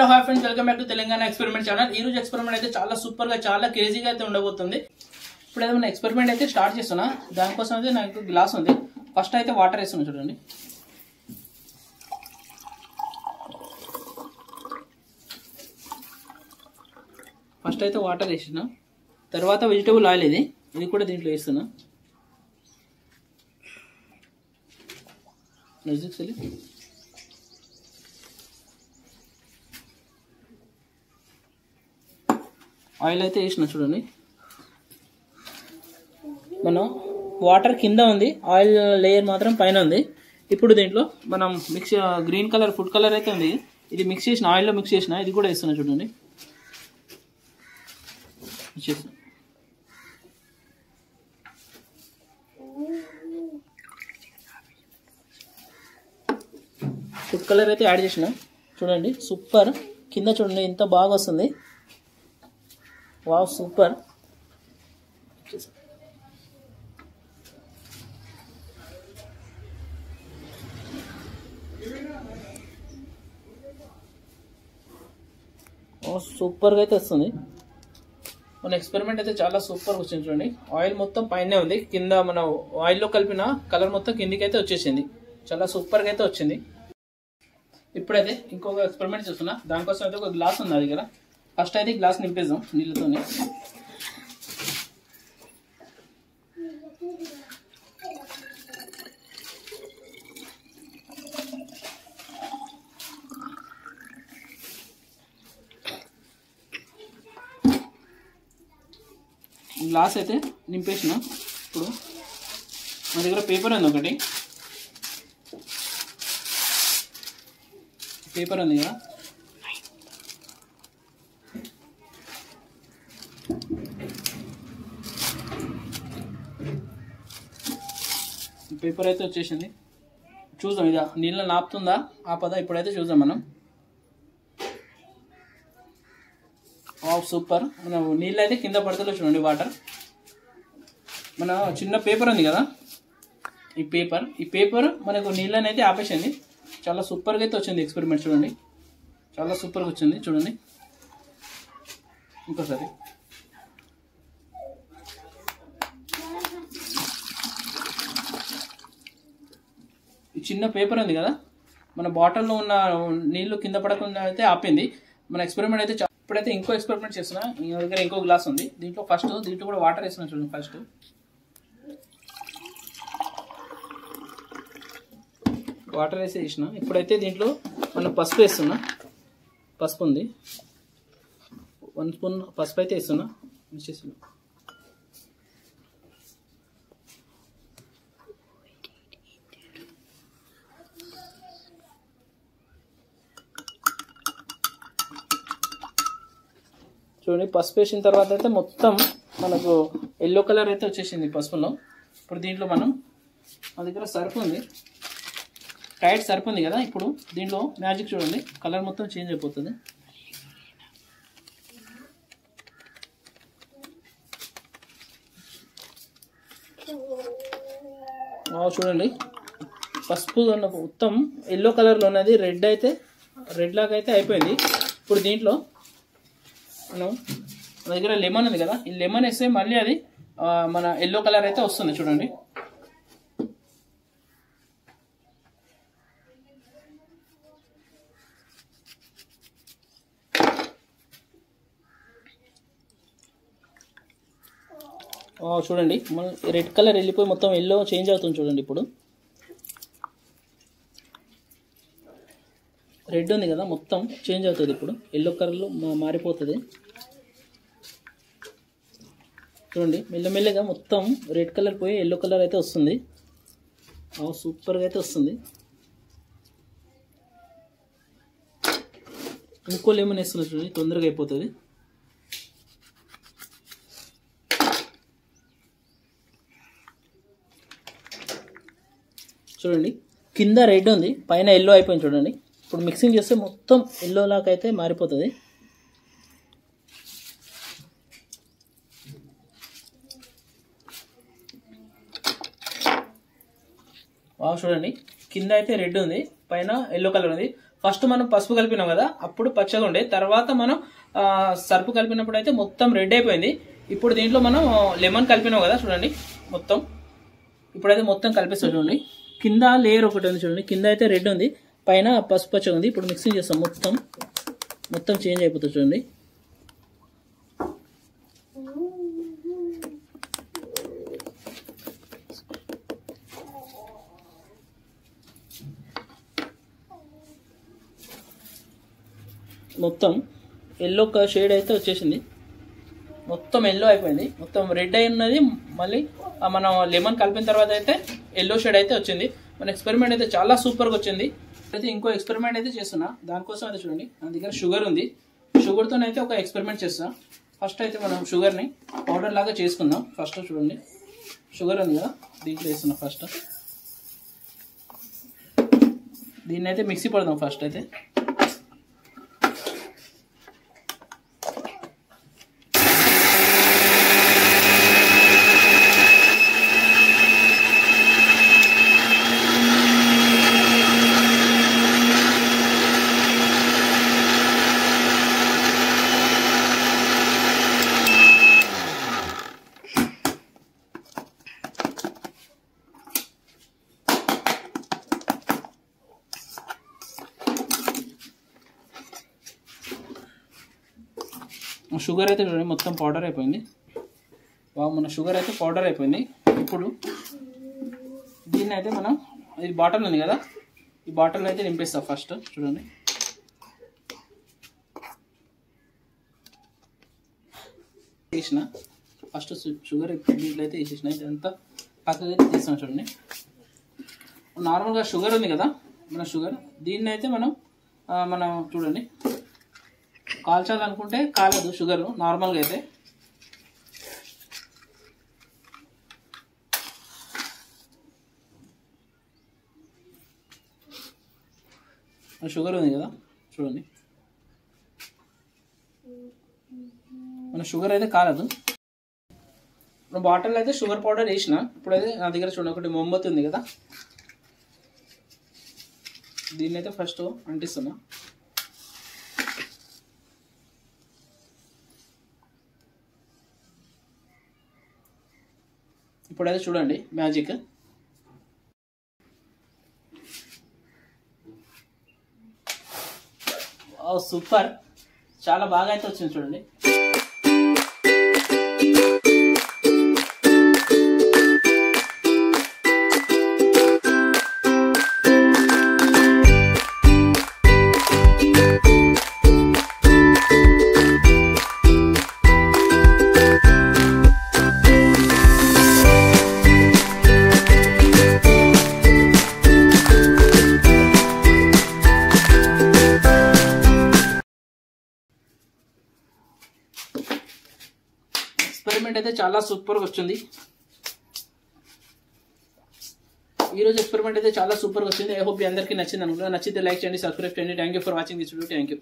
Hello hi friends, welcome back to Telangana experiment channel. ఈ రోజు experiment అయితే చాలా సూపర్ గా చాలా క్రేజీగా అయితే ఉండబోతుంది. ఇప్పుడు అయితే మన ఎక్స్పెరిమెంట్ అయితే స్టార్ట్ చేస్తున్నా. దానికోసం అయితే నాకు గ్లాస్ ఉంది. ఫస్ట్ అయితే వాటర్ వేస్తున్నా చూడండి. ఫస్ట్ అయితే వాటర్ వేసిన తర్వాత వెజిటబుల్ ఆయిల్ ఇది కూడా దీంట్లో వేస్తున్నా. ఆయిల్ అయితే వేసిన చూడండి. మనం వాటర్ కింద ఉంది, ఆయిల్ లేయర్ మాత్రం పైన ఉంది. ఇప్పుడు దీంట్లో మనం mix green colour food colour అయితే ఉంది, ఇది మిక్స్ చేసిన ఆయిల్లో మిక్స్ చేసిన ఇది కూడా వేస్తున్నా చూడండి. ఫుడ్ కలర్ అయితే యాడ్ చేసిన చూడండి. సూపర్, కింద చూడండి ఎంత బాగా వస్తుంది. Wow super. సూపర్గా అయితే వస్తుంది. మన ఎక్స్పెరిమెంట్ అయితే చాలా సూపర్గా వచ్చింది చూడండి. ఆయిల్ మొత్తం పైనే ఉంది, కింద మన ఆయిల్లో కలిపిన కలర్ మొత్తం కిందికి అయితే వచ్చేసింది. చాలా సూపర్గా అయితే వచ్చింది. ఇప్పుడైతే ఇంకొక ఎక్స్పెరిమెంట్ చేస్తున్నా. దానికోసం అయితే ఒక గ్లాస్ ఉంది నా దగ్గర. ఫస్ట్ అయితే గ్లాస్ నింపేద్దాం నీళ్ళతోనే. గ్లాస్ అయితే నింపేసిన. ఇప్పుడు మా దగ్గర పేపర్ ఉంది, ఒకటి పేపర్ ఉంది కదా, పేపర్ అయితే వచ్చేసింది. చూద్దాం ఇదా నీళ్ళ నాపుతుందా ఆపదా, ఇప్పుడైతే చూద్దాం మనం. సూపర్. మన నీళ్ళు అయితే కింద పడతలో చూడండి వాటర్. మన చిన్న పేపర్ ఉంది కదా, ఈ పేపర్ మనకు నీళ్ళని అయితే ఆపేసింది. చాలా సూపర్గా అయితే వచ్చింది ఎక్స్పెరిమెంట్ చూడండి. చాలా సూపర్గా వచ్చింది చూడండి. ఇంకోసారి ఈ చిన్న పేపర్ ఉంది కదా, మన బాటిల్లో ఉన్న నీళ్లు కింద పడకుండా అయితే ఆపింది మన ఎక్స్పెరిమెంట్ అయితే. ఇప్పుడైతే ఇంకో ఎక్స్పెరిమెంట్ చేస్తున్నా. నా దగ్గర ఇంకో గ్లాస్ ఉంది, దీంట్లో కూడా వాటర్ వేస్తున్నా చూడండి. ఫస్ట్ వాటర్ వేసిన. ఇప్పుడైతే దీంట్లో మనం పసుపు వేస్తున్నా. పసుపు ఉంది, 1 స్పూన్ పసుపు అయితే వేస్తున్నా. మిక్స్ చేస్తున్నా. చూడండి, పసుపు వేసిన తర్వాత అయితే మొత్తం మనకు ఎల్లో కలర్ అయితే వచ్చేసింది పసుపులో. ఇప్పుడు దీంట్లో మనం మా దగ్గర సర్ఫ్ ఉంది, టైట్ సర్ఫ్ ఉంది కదా. ఇప్పుడు దీంట్లో మ్యాజిక్ చూడండి, కలర్ మొత్తం చేంజ్ అయిపోతుంది. చూడండి, పసుపు మొత్తం ఎల్లో కలర్లో ఉన్నది రెడ్ లాగా అయితే అయిపోయింది. ఇప్పుడు దీంట్లో మన దగ్గర లెమన్ ఉంది కదా, ఈ లెమన్ వేస్తే మళ్ళీ అది మన ఎల్లో కలర్ అయితే వస్తుంది చూడండి. చూడండి, మన రెడ్ కలర్ వెళ్ళిపోయి మొత్తం ఎల్లో చేంజ్ అవుతుంది చూడండి. ఇప్పుడు రెడ్ ఉంది కదా, మొత్తం చేంజ్ అవుతుంది. ఇప్పుడు ఎల్లో కలర్లో మారిపోతుంది చూడండి. మెల్లమెల్లగా మొత్తం రెడ్ కలర్ పోయి ఎల్లో కలర్ అయితే వస్తుంది. సూపర్గా అయితే వస్తుంది. ఇంకో లెమన్ వేస్తున్నా చూడండి, తొందరగా అయిపోతుంది. చూడండి, కింద రెడ్ ఉంది, పైన ఎల్లో అయిపోయింది చూడండి. ఇప్పుడు మిక్సింగ్ చేస్తే మొత్తం ఎల్లో లాగా అయితే మారిపోతుంది. చూడండి కింద అయితే రెడ్ ఉంది, పైన ఎల్లో కలర్ ఉంది. ఫస్ట్ మనం పసుపు కలిపినాం కదా, అప్పుడు పచ్చగా ఉండే, తర్వాత మనం సర్పు కలిపినప్పుడు అయితే మొత్తం రెడ్ అయిపోయింది. ఇప్పుడు దీంట్లో మనం లెమన్ కలిపినాం కదా చూడండి మొత్తం. ఇప్పుడైతే మొత్తం కలిపేస్తాం చూడండి. కింద లేయర్ ఒకటి ఉంది చూడండి, కింద అయితే రెడ్ ఉంది, పైన పసుపు పచ్చగా ఉంది. ఇప్పుడు మిక్సింగ్ చేస్తాం, మొత్తం చేంజ్ అయిపోతుంది చూడండి. మొత్తం ఎల్లో షేడ్ అయితే వచ్చేసింది, మొత్తం ఎల్లో అయిపోయింది, మొత్తం రెడ్ అయి ఉన్నది. మళ్ళీ మనం లెమన్ కలిపిన తర్వాత అయితే ఎల్లో షేడ్ అయితే వచ్చింది. మన ఎక్స్పెరిమెంట్ అయితే చాలా సూపర్గా వచ్చింది. అయితే ఇంకో ఎక్స్పెరిమెంట్ అయితే చేస్తున్నా, దానికోసం అయితే చూడండి నా దగ్గర షుగర్ ఉంది. షుగర్తో అయితే ఒక ఎక్స్పెరిమెంట్ చేస్తాం. ఫస్ట్ అయితే మనం షుగర్ని పౌడర్ లాగా చేసుకుందాం. ఫస్ట్ చూడండి షుగర్ ఉంది కదా, దీంట్లో వేస్తున్నాం. ఫస్ట్ దీన్ని అయితే మిక్సీ పడదాం. ఫస్ట్ అయితే షుగర్ అయితే చూడండి మొత్తం పౌడర్ అయిపోయింది. మన షుగర్ అయితే పౌడర్ అయిపోయింది. ఇప్పుడు దీన్ని అయితే మనం, ఇది బాటిల్ ఉంది కదా, ఈ బాటిల్ అయితే నింపేస్తాం. ఫస్ట్ చూడండి వేసిన, ఫస్ట్ షుగర్ దీంట్లో అయితే వేసేసిన, ఇదంతా పక్కకి అయితే తీస్తాం చూడండి. నార్మల్గా షుగర్ ఉంది కదా మన షుగర్, దీన్ని అయితే మనం చూడండి కాల్చాలనుకుంటే కాలదు షుగర్ నార్మల్గా అయితే. షుగర్ ఉంది కదా చూడండి, మన షుగర్ అయితే కాలదు. ఇప్పుడు బాటిల్ అయితే షుగర్ పౌడర్ వేసిన. ఇప్పుడైతే నా దగ్గర చూడండి ఒకటి మొమ్మతి ఉంది కదా, దీన్ని అయితే ఫస్ట్ అంటిస్తున్నా. ఇప్పుడైతే చూడండి మ్యాజిక్, సూపర్, చాలా బాగా అయితే వచ్చింది చూడండి. ఎక్స్పెరిమెంట్ అయితే చాలా సూపర్గా వచ్చింది. ఈరోజు ఎక్స్పెరిమెంట్ అయితే చాలా సూపర్గా వచ్చింది. ఐ హోప్ మీ అందరికీ నచ్చింది అనుకుంటున్నాను. నచ్చితే లైక్ చేయండి, సబ్స్క్రైబ్ చేయండి. Thank you for watching this video. Thank you.